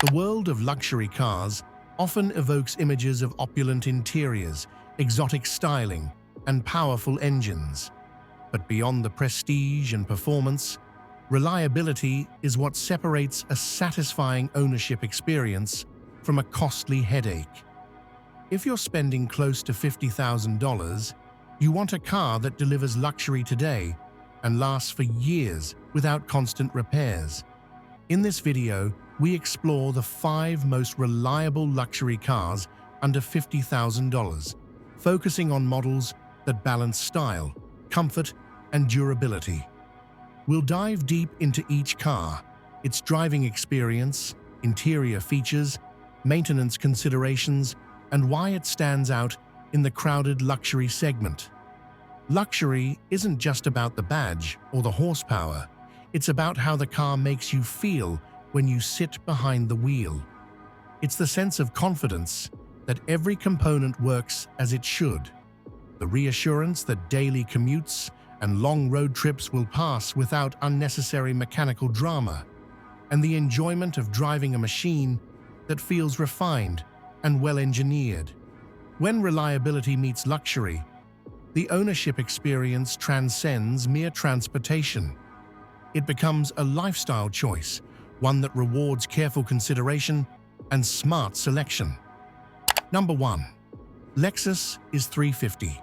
The world of luxury cars often evokes images of opulent interiors, exotic styling, and powerful engines. But beyond the prestige and performance, reliability is what separates a satisfying ownership experience from a costly headache. If you're spending close to $50,000, you want a car that delivers luxury today and lasts for years without constant repairs. In this video, we explore the 5 most reliable luxury cars under $50,000, focusing on models that balance style, comfort, and durability. We'll dive deep into each car, its driving experience, interior features, maintenance considerations, and why it stands out in the crowded luxury segment. Luxury isn't just about the badge or the horsepower. It's about how the car makes you feel when you sit behind the wheel. It's the sense of confidence that every component works as it should, the reassurance that daily commutes and long road trips will pass without unnecessary mechanical drama, and the enjoyment of driving a machine that feels refined and well-engineered. When reliability meets luxury, the ownership experience transcends mere transportation. It becomes a lifestyle choice, one that rewards careful consideration and smart selection. Number 1. Lexus IS 350.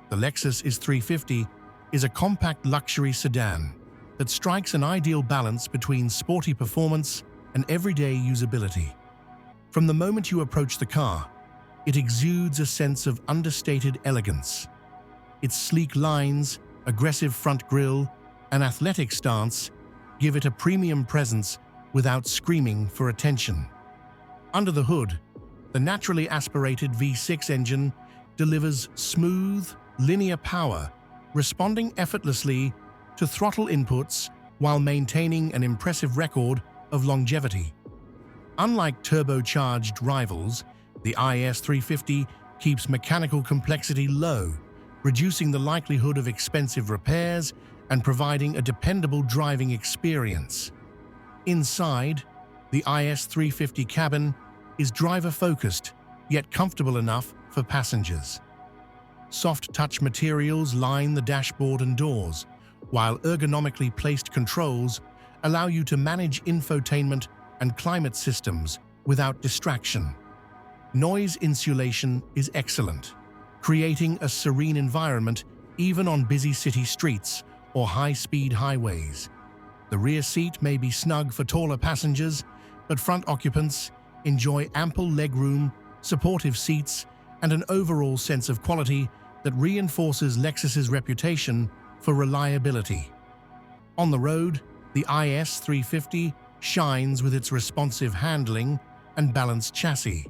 The Lexus IS 350 is a compact luxury sedan that strikes an ideal balance between sporty performance and everyday usability. From the moment you approach the car, it exudes a sense of understated elegance. Its sleek lines, aggressive front grille, and athletic stance give it a premium presence without screaming for attention. Under the hood, the naturally aspirated V6 engine delivers smooth, linear power, responding effortlessly to throttle inputs while maintaining an impressive record of longevity. Unlike turbocharged rivals, the IS 350 keeps mechanical complexity low, reducing the likelihood of expensive repairs and providing a dependable driving experience. Inside, the IS 350 cabin is driver-focused, yet comfortable enough for passengers. Soft touch materials line the dashboard and doors, while ergonomically placed controls allow you to manage infotainment and climate systems without distraction. Noise insulation is excellent, creating a serene environment even on busy city streets or high-speed highways. The rear seat may be snug for taller passengers, but front occupants enjoy ample legroom, supportive seats, and an overall sense of quality that reinforces Lexus's reputation for reliability. On the road, the IS 350 shines with its responsive handling and balanced chassis.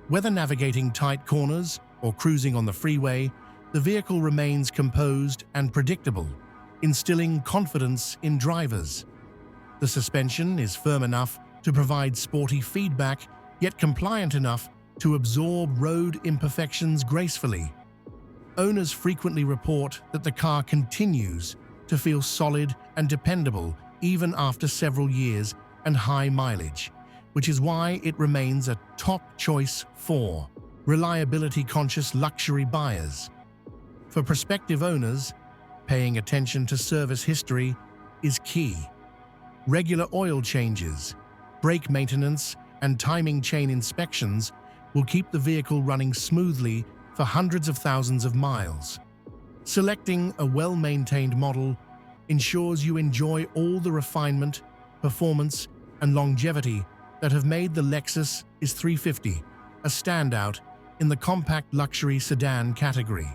Whether navigating tight corners or cruising on the freeway, the vehicle remains composed and predictable, instilling confidence in drivers. The suspension is firm enough to provide sporty feedback, yet compliant enough to absorb road imperfections gracefully. Owners frequently report that the car continues to feel solid and dependable even after several years and high mileage, which is why it remains a top choice for reliability-conscious luxury buyers. For prospective owners, paying attention to service history is key. Regular oil changes, brake maintenance, and timing chain inspections will keep the vehicle running smoothly for hundreds of thousands of miles. Selecting a well-maintained model ensures you enjoy all the refinement, performance, and longevity that have made the Lexus IS 350 a standout in the compact luxury sedan category.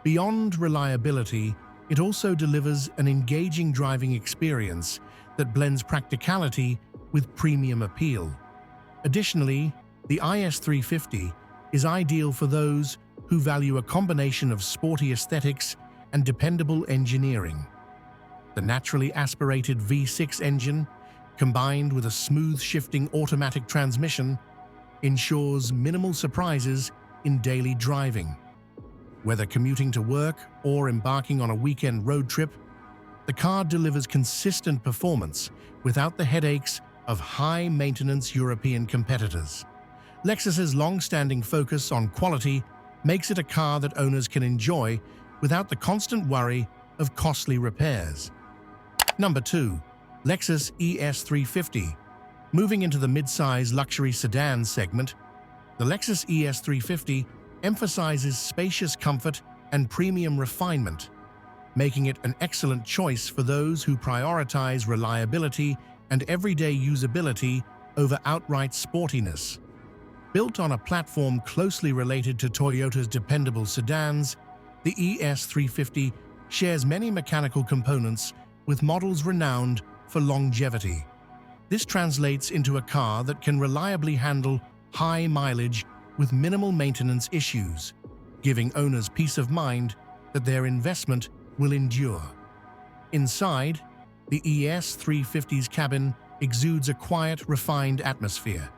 Beyond reliability, it also delivers an engaging driving experience that blends practicality with premium appeal. Additionally, the IS 350 is ideal for those who value a combination of sporty aesthetics and dependable engineering. The naturally aspirated V6 engine, combined with a smooth shifting automatic transmission, ensures minimal surprises in daily driving. Whether commuting to work or embarking on a weekend road trip, the car delivers consistent performance without the headaches of high-maintenance European competitors. Lexus's long-standing focus on quality makes it a car that owners can enjoy without the constant worry of costly repairs. Number 2. Lexus ES350. Moving into the mid-size luxury sedan segment, the Lexus ES350 emphasizes spacious comfort and premium refinement, making it an excellent choice for those who prioritize reliability and everyday usability over outright sportiness. Built on a platform closely related to Toyota's dependable sedans, the ES350 shares many mechanical components with models renowned for longevity. This translates into a car that can reliably handle high mileage with minimal maintenance issues, giving owners peace of mind that their investment will endure. Inside, the ES350's cabin exudes a quiet, refined atmosphere.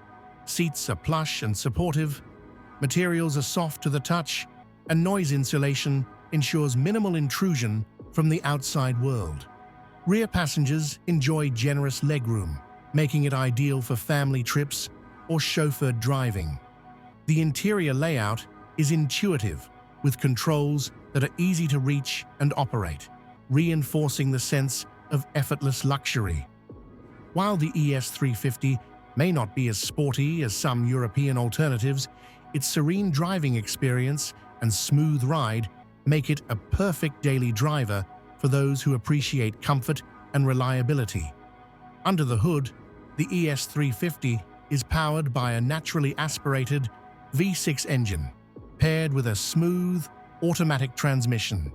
Seats are plush and supportive, materials are soft to the touch, and noise insulation ensures minimal intrusion from the outside world. Rear passengers enjoy generous legroom, making it ideal for family trips or chauffeured driving. The interior layout is intuitive, with controls that are easy to reach and operate, reinforcing the sense of effortless luxury. While the ES350 may not be as sporty as some European alternatives, its serene driving experience and smooth ride make it a perfect daily driver for those who appreciate comfort and reliability. Under the hood, the ES350 is powered by a naturally aspirated V6 engine, paired with a smooth, automatic transmission.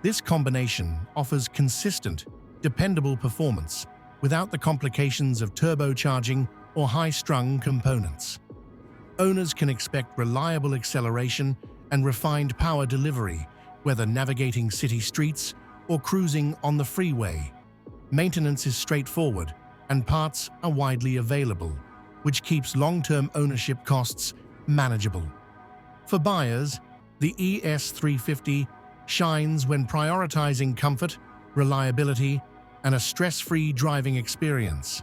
This combination offers consistent, dependable performance without the complications of turbocharging or high-strung components. Owners can expect reliable acceleration and refined power delivery, whether navigating city streets or cruising on the freeway. Maintenance is straightforward, and parts are widely available, which keeps long-term ownership costs manageable. For buyers, the ES350 shines when prioritizing comfort, reliability, and a stress-free driving experience.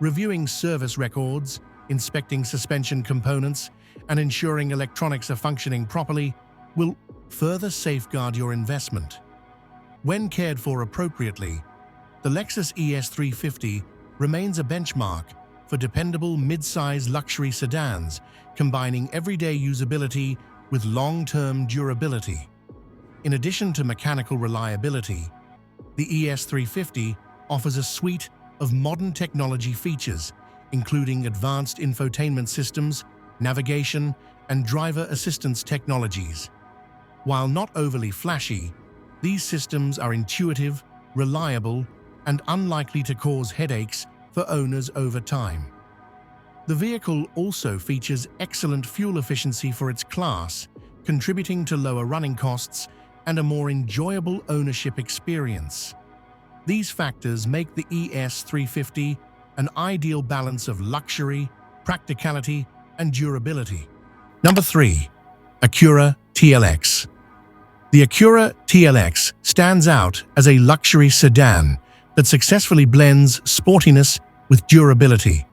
Reviewing service records, inspecting suspension components, and ensuring electronics are functioning properly will further safeguard your investment. When cared for appropriately, the Lexus ES350 remains a benchmark for dependable mid-size luxury sedans, combining everyday usability with long-term durability. In addition to mechanical reliability, the ES350 offers a suite of modern technology features, including advanced infotainment systems, navigation, and driver assistance technologies. While not overly flashy, these systems are intuitive, reliable, and unlikely to cause headaches for owners over time. The vehicle also features excellent fuel efficiency for its class, contributing to lower running costs and a more enjoyable ownership experience. These factors make the ES350 an ideal balance of luxury, practicality, and durability. Number 3. Acura TLX. The Acura TLX stands out as a luxury sedan that successfully blends sportiness with durability.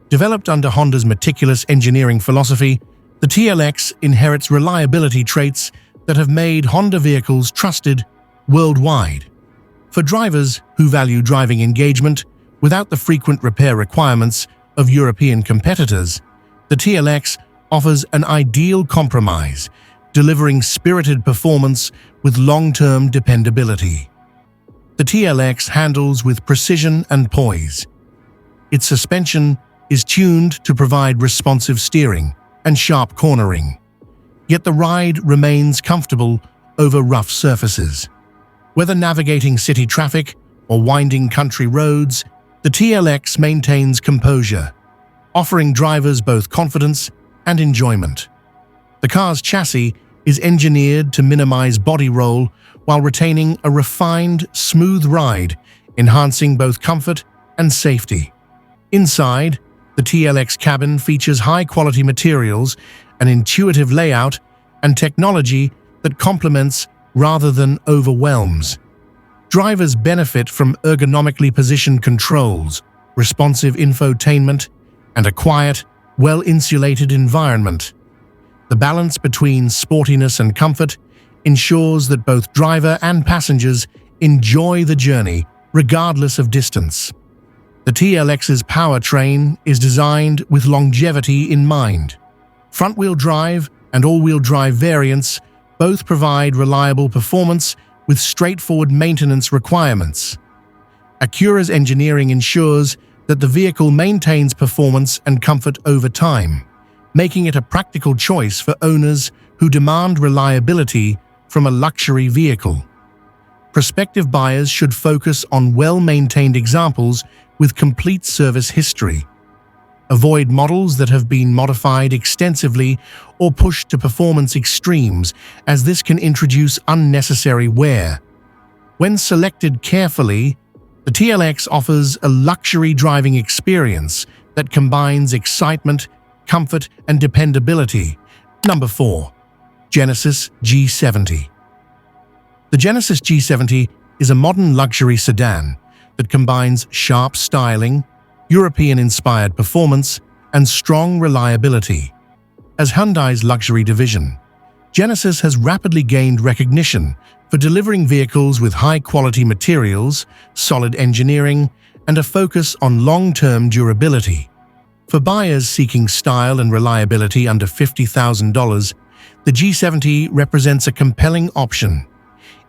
Developed under Honda's meticulous engineering philosophy, the TLX inherits reliability traits that have made Honda vehicles trusted worldwide. For drivers who value driving engagement without the frequent repair requirements of European competitors, the TLX offers an ideal compromise, delivering spirited performance with long-term dependability. The TLX handles with precision and poise. Its suspension is tuned to provide responsive steering and sharp cornering, yet the ride remains comfortable over rough surfaces. Whether navigating city traffic or winding country roads, the TLX maintains composure, offering drivers both confidence and enjoyment. The car's chassis is engineered to minimize body roll while retaining a refined, smooth ride, enhancing both comfort and safety. Inside, the TLX cabin features high-quality materials, an intuitive layout, and technology that complements rather than overwhelms. Drivers benefit from ergonomically positioned controls, responsive infotainment, and a quiet, well-insulated environment. The balance between sportiness and comfort ensures that both driver and passengers enjoy the journey, regardless of distance. The TLX's powertrain is designed with longevity in mind. Front-wheel drive and all-wheel drive variants both provide reliable performance with straightforward maintenance requirements. Acura's engineering ensures that the vehicle maintains performance and comfort over time, making it a practical choice for owners who demand reliability from a luxury vehicle. Prospective buyers should focus on well-maintained examples with complete service history. Avoid models that have been modified extensively or pushed to performance extremes, as this can introduce unnecessary wear. When selected carefully, the TLX offers a luxury driving experience that combines excitement, comfort, and dependability. Number 4. Genesis G70. The Genesis G70 is a modern luxury sedan that combines sharp styling, European-inspired performance, and strong reliability. As Hyundai's luxury division, Genesis has rapidly gained recognition for delivering vehicles with high-quality materials, solid engineering, and a focus on long-term durability. For buyers seeking style and reliability under $50,000, the G70 represents a compelling option.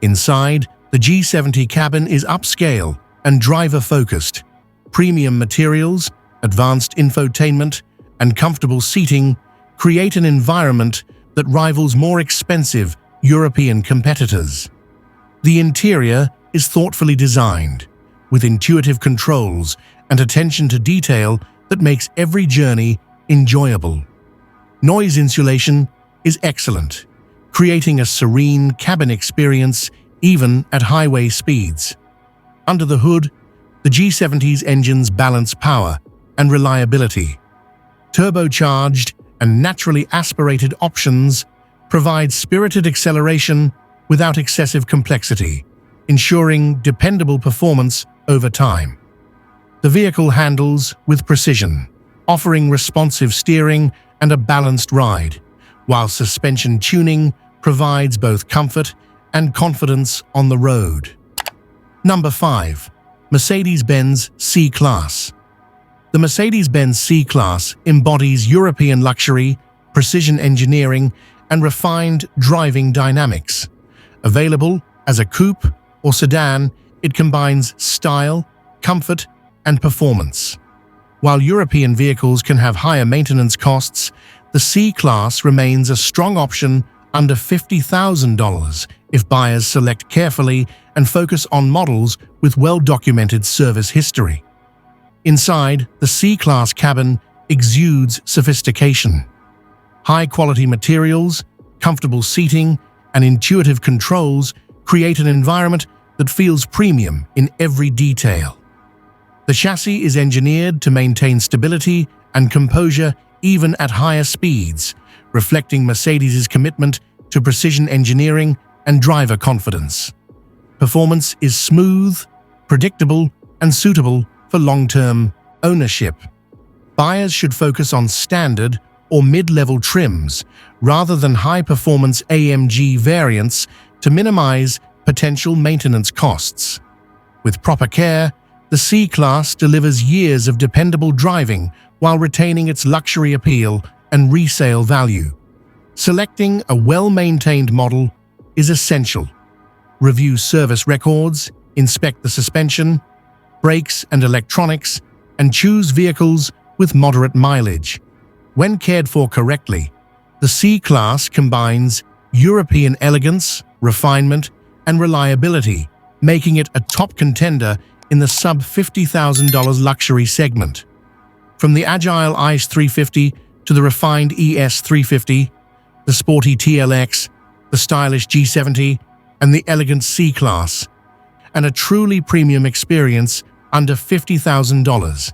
Inside, the G70 cabin is upscale and driver-focused. Premium materials, advanced infotainment, and comfortable seating create an environment that rivals more expensive European competitors. The interior is thoughtfully designed, with intuitive controls and attention to detail that makes every journey enjoyable. Noise insulation is excellent, creating a serene cabin experience even at highway speeds. Under the hood, the G70's engines balance power and reliability. Turbocharged and naturally aspirated options provide spirited acceleration without excessive complexity, ensuring dependable performance over time. The vehicle handles with precision, offering responsive steering and a balanced ride, while suspension tuning provides both comfort and confidence on the road. Number 5. Mercedes-Benz C-Class. The Mercedes-Benz C-Class embodies European luxury, precision engineering, and refined driving dynamics. Available as a coupe or sedan, it combines style, comfort, and performance. While European vehicles can have higher maintenance costs, the C-Class remains a strong option under $50,000 if buyers select carefully and focus on models with well-documented service history. Inside, the C-Class cabin exudes sophistication. High-quality materials, comfortable seating, and intuitive controls create an environment that feels premium in every detail. The chassis is engineered to maintain stability and composure even at higher speeds, reflecting Mercedes' commitment to precision engineering and driver confidence. Performance is smooth, predictable, and suitable for long-term ownership. Buyers should focus on standard or mid-level trims rather than high-performance AMG variants to minimize potential maintenance costs. With proper care, the C-Class delivers years of dependable driving while retaining its luxury appeal and resale value. Selecting a well-maintained model is essential. Review service records, inspect the suspension, brakes, and electronics, and choose vehicles with moderate mileage. When cared for correctly, the C-Class combines European elegance, refinement, and reliability, making it a top contender in the sub-$50,000 luxury segment. From the agile ICE 350 to the refined ES 350, the sporty TLX, the stylish G70, and the elegant C-Class, and a truly premium experience under $50,000.